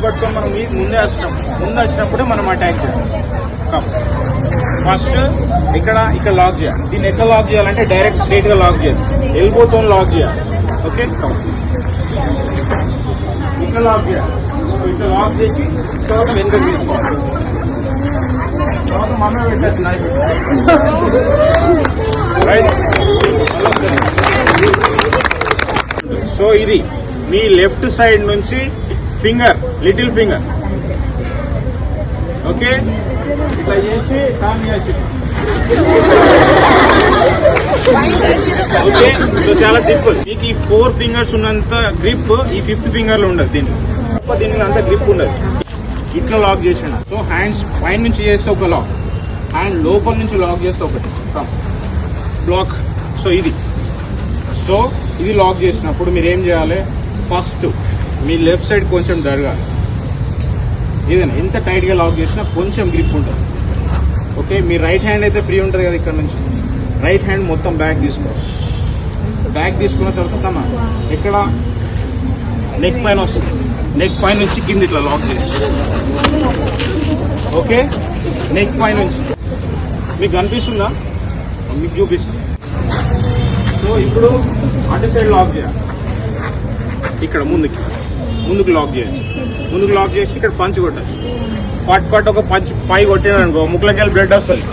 పట్టుకొని మనం ముందే వచ్చినప్పుడే మనం అటాక్ చేయాలి. ఫస్ట్ ఇక్కడ లాక్ చేయాలి. దీన్ని ఎట్లా లాక్ చేయాలంటే డైరెక్ట్ స్ట్రైట్ గా లాక్ చేయాలి, ఎల్బోతో లాక్ చేయాలి. ఓకే, ఇట్లా లాక్ చేయాలి. ఇట్లా లాక్ చేసి తర్వాత వెనుక తీసుకోవాలి. తర్వాత మనమే పెట్టచ్చు రైట్. సో ఇది మీ లెఫ్ట్ సైడ్ నుంచి ఫింగర్, లిటిల్ ఫింగర్. ఓకే, ఇట్లా చేసి టర్న్ చేసి. ఓకే, సో చాలా సింపుల్. మీకు ఈ 4 ఫింగర్స్ ఉన్నంత గ్రిప్ ఈ 5th ఫింగర్ లో ఉండదు. దీనికి అంత గ్రిప్ ఉండదు. ఇట్లా లాక్ చేసాను. సో హ్యాండ్స్ పైన నుంచి చేస్తే ఒక లాక్, హ్యాండ్ లోపల నుంచి లాక్ చేస్తే ఒకటి బ్లాక్. సో ఇది లాక్ చేసినప్పుడు మీరు ఏం చేయాలి, ఫస్ట్ మీ లెఫ్ట్ సైడ్ కొంచెం జరగాలి. ఏదైనా ఎంత టైట్ గా లాక్ చేసినా కొంచెం గ్రిప్ ఉంటుంది. ఓకే, మీ రైట్ హ్యాండ్ అయితే ఫ్రీ ఉంటుంది కదా, ఇక్కడ నుంచి రైట్ హ్యాండ్ మొత్తం బ్యాక్ తీసుకోవాలి. బ్యాక్ తీసుకున్న తర్వాత ఇక్కడ నెక్ పైన వస్తుంది, నెక్ పైన నుంచి కింద ఇట్లా లాక్ చేసి. ఓకే, నెక్ పైన నుంచి మీకు కనిపిస్తుందా, మీకు చూపిస్తుంది. సో ఇప్పుడు అటు సైడ్ లాక్ చేయాలి. ఇక్కడ ముందుకు లాక్ చేయొచ్చు. ముందుకు లాక్ చేసి ఇక్కడ పంచ్ కొట్టచ్చు. ఫట్ ఒక పంచ్ 5 కొట్టినారనుకో ముక్కులకి వెళ్ళి బ్లడ్ వస్తుంది.